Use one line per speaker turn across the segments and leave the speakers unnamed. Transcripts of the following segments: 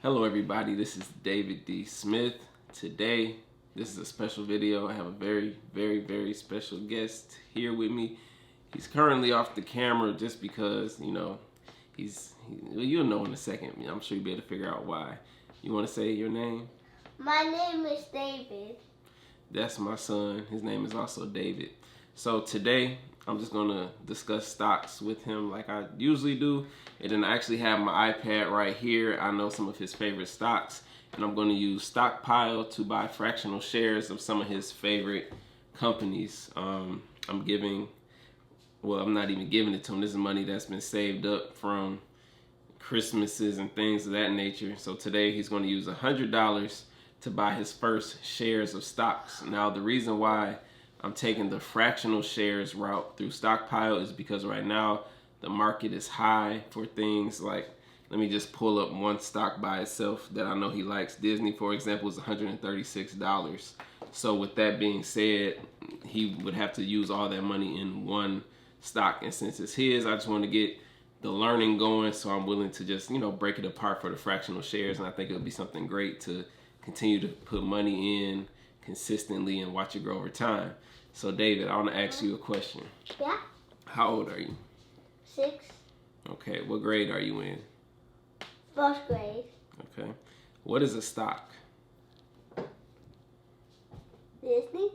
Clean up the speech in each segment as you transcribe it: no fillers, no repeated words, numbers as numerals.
Hello everybody, this is David D. Smith. Today, this is a special video. I have a very special guest here with me. He's currently off the camera just because, you'll know in a second. I'm sure you'll be able to figure out why. You want to say your name?
My name is David.
That's my son. His name is also David. So today, I'm just going to discuss stocks with him like I usually do. And then I actually have my iPad right here. I know some of his favorite stocks. And I'm going to use Stockpile to buy fractional shares of some of his favorite companies. I'm not even giving it to him. This is money that's been saved up from Christmases and things of that nature. So today he's going to use $100 to buy his first shares of stocks. Now the reason why I'm taking the fractional shares route through Stockpile is because right now the market is high for things like, let me just pull up one stock by itself that I know he likes. Disney, for example, is $136. So with that being said, he would have to use all that money in one stock. And since it's his, I just want to get the learning going. So I'm willing to just, break it apart for the fractional shares. And I think it'll be something great to continue to put money in consistently and watch it grow over time. So David, I want to ask you a question.
Yeah?
How old are you?
6.
Okay, what grade are you in?
1st grade.
Okay. What is a stock?
Disney?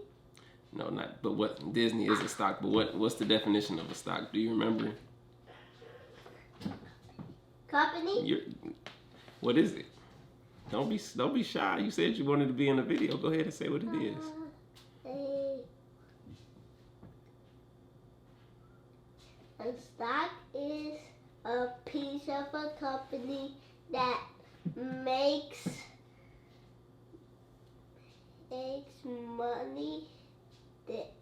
No, but what Disney is a stock, but what's the definition of a stock? Do you remember?
Company?
What is it? Don't be shy. You said you wanted to be in the video. Go ahead and say what it is.
A stock is a piece of a company that makes money that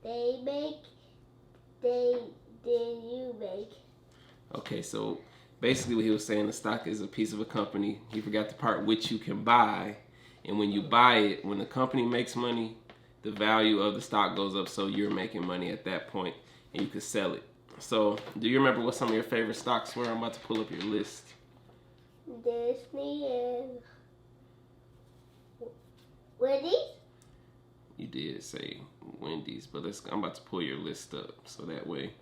they make, then you make.
Okay, so basically what he was saying, the stock is a piece of a company. He forgot the part which you can buy. And when you buy it, when the company makes money, the value of the stock goes up, so you're making money at that point and you can sell it. So do you remember what some of your favorite stocks were? I'm about to pull up your list.
Disney and Wendy's?
You did say Wendy's, but I'm about to pull your list up so that way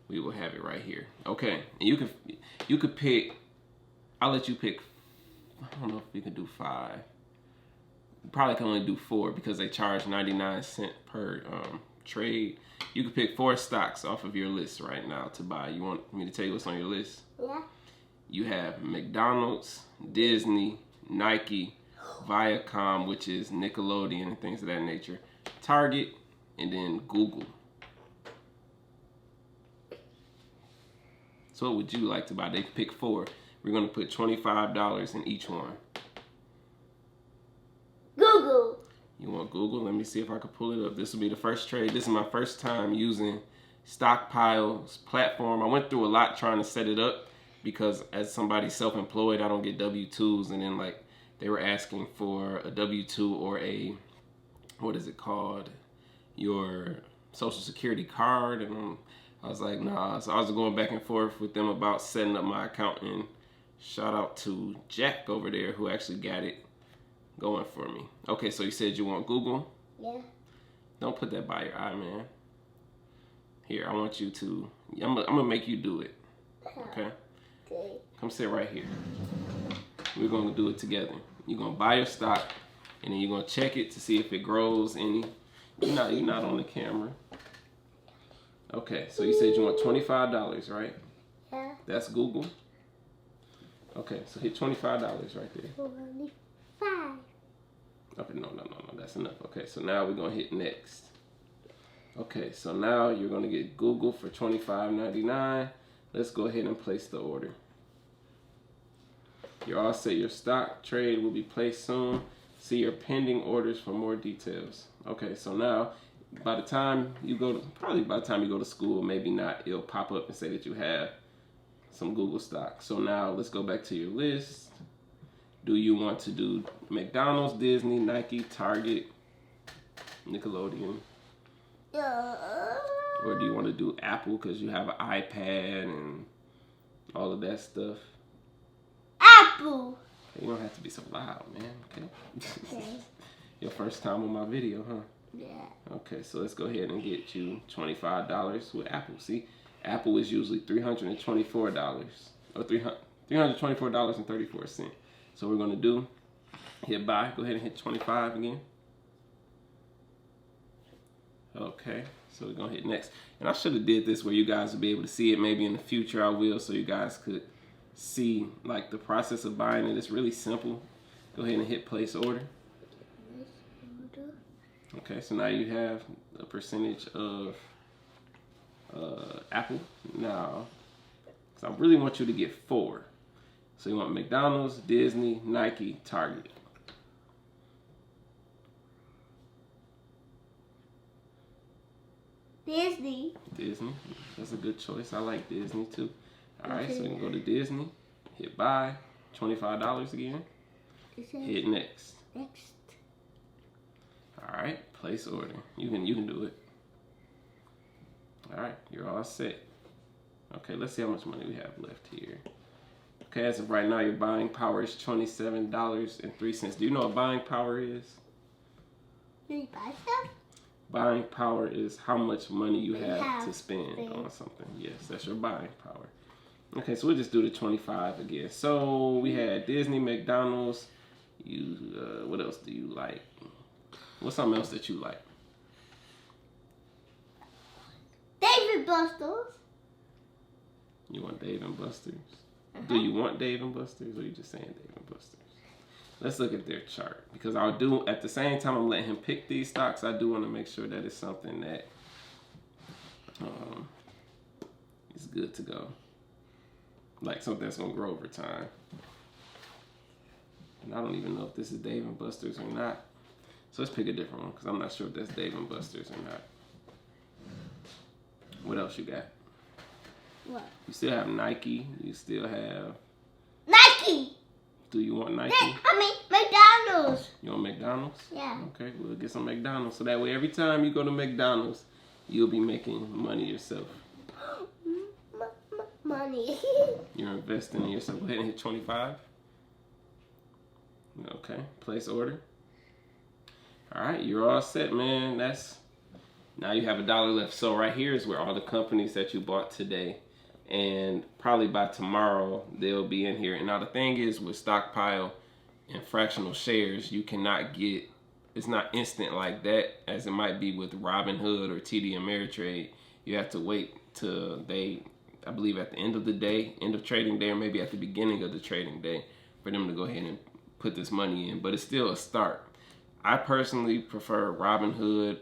we will have it right here. Okay, and you could pick. I'll let you pick. I don't know if we can do 5. You probably can only do 4 because they charge 99 cents per trade. You can pick 4 stocks off of your list right now to buy. You want me to tell you what's on your list?
Yeah.
You have McDonald's, Disney, Nike, Viacom, which is Nickelodeon and things of that nature, Target, and then Google. So what would you like to buy? They can pick 4. We're going to put $25 in each one.
Google.
You want Google? Let me see if I can pull it up. This will be the first trade. This is my first time using Stockpile's platform. I went through a lot trying to set it up because as somebody self-employed, I don't get W-2s. And then they were asking for a W-2 or a, what is it called? Your social security card. And I was like, nah. So I was going back and forth with them about setting up my account. And shout out to Jack over there who actually got it going for me. Okay, so you said you want Google?
Yeah.
Don't put that by your eye, man. Here, I want you to, I'm gonna make you do it. Okay?
Okay.
Come sit right here. We're gonna do it together. You're gonna buy your stock, and then you're gonna check it to see if it grows any. You're not on the camera. Okay, so you said you want $25, right?
Yeah.
That's Google. Okay, so hit $25 right there.
25.
Okay, no, that's enough. Okay, so now we're gonna hit next. Okay, so now you're gonna get Google for $25.99. Let's go ahead and place the order. You're all set. Your stock trade will be placed soon. See your pending orders for more details. Okay, so now by the time you go to school, maybe not, it'll pop up and say that you have some Google stock. So now let's go back to your list. Do you want to do McDonald's, Disney, Nike, Target, Nickelodeon? Or do you want to do Apple because you have an iPad and all of that stuff?
Apple.
You don't have to be so loud, man. Okay.
Okay.
Your first time on my video, huh?
Yeah.
Okay, so let's go ahead and get you $25 with Apple. See, Apple is usually $324 or $324.34. So we're gonna do hit buy. Go ahead and hit 25 again. Okay, so we're gonna hit next. And I should have did this where you guys would be able to see it. Maybe in the future I will, so you guys could see like the process of buying it. It's really simple. Go ahead and hit place order. Okay, so now you have a percentage of Apple. Now, so I really want you to get 4. So you want McDonald's, Disney, Nike, Target.
Disney.
Disney, that's a good choice. I like Disney too. All right, so we can go to Disney, hit buy, $25 again. Hit next.
Next.
All right, place order. You can do it. All right, you're all set. Okay, let's see how much money we have left here. Okay, as of right now, your buying power is $27.03. Do you know what buying power is?
Do you buy stuff?
Buying power is how much money you have to spend on something. Yes, that's your buying power. Okay, so we'll just do the 25 again. So we had Disney, McDonald's. What else do you like? What's something else that you like?
David Buster's.
You want Dave and Buster's? Do you want Dave and Buster's, or are you just saying Dave and Buster's? Let's look at their chart, because I'll do, at the same time I'm letting him pick these stocks, I do want to make sure that it's something that is good to go. Like something that's going to grow over time. And I don't even know if this is Dave and Buster's or not. So let's pick a different one, because I'm not sure if that's Dave and Buster's or not. What else you got?
What?
You still have Nike. You still have...
Nike!
Do you want Nike?
McDonald's.
You want McDonald's?
Yeah.
Okay, we'll get some McDonald's. So that way every time you go to McDonald's, you'll be making money yourself.
Money.
You're investing in yourself. Go ahead and hit 25. Okay, place order. All right, you're all set, man. Now you have $1 left. So right here is where all the companies that you bought today, and probably by tomorrow they'll be in here. And now the thing is, with Stockpile and fractional shares, you cannot get, it's not instant like that as it might be with Robinhood or TD Ameritrade. You have to wait till I believe at the end of the day, end of trading day, or maybe at the beginning of the trading day, for them to go ahead and put this money in. But it's still a start. I personally prefer Robinhood,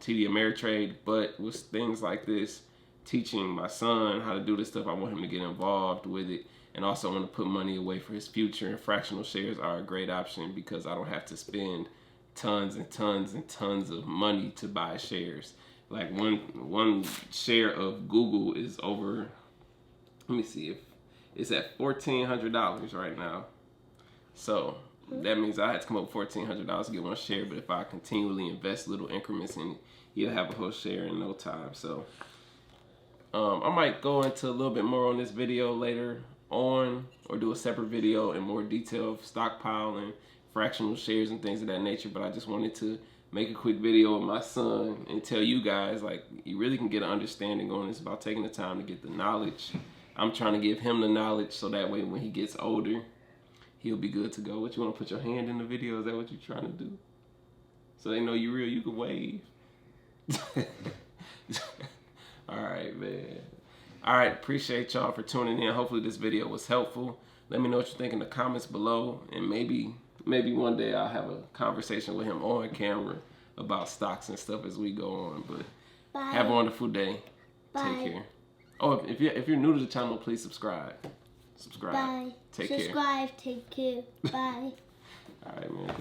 TD Ameritrade, but with things like this, teaching my son how to do this stuff, I want him to get involved with it, and also want to put money away for his future. And fractional shares are a great option because I don't have to spend tons and tons and tons of money to buy shares. Like one share of Google is over, let me see, if it's at $1,400 right now. So that means I had to come up with $1,400 to get one share, but if I continually invest little increments in it, he'll have a whole share in no time. So I might go into a little bit more on this video later on, or do a separate video in more detail of Stockpile and fractional shares and things of that nature. But I just wanted to make a quick video with my son and tell you guys, like, you really can get an understanding on this about taking the time to get the knowledge. I'm trying to give him the knowledge so that way when he gets older, he'll be good to go. What, you want to put your hand in the video? Is that what you're trying to do? So they know you real, you can wave. All right, man. All right, appreciate y'all for tuning in. Hopefully this video was helpful. Let me know what you think in the comments below, and maybe one day I'll have a conversation with him on camera about stocks and stuff as we go on. But
Bye.
Have a wonderful day.
Bye.
Take care. Oh, if you're new to the channel, please subscribe.
Bye.
Take care.
Subscribe. Take care. Bye.
All right, man.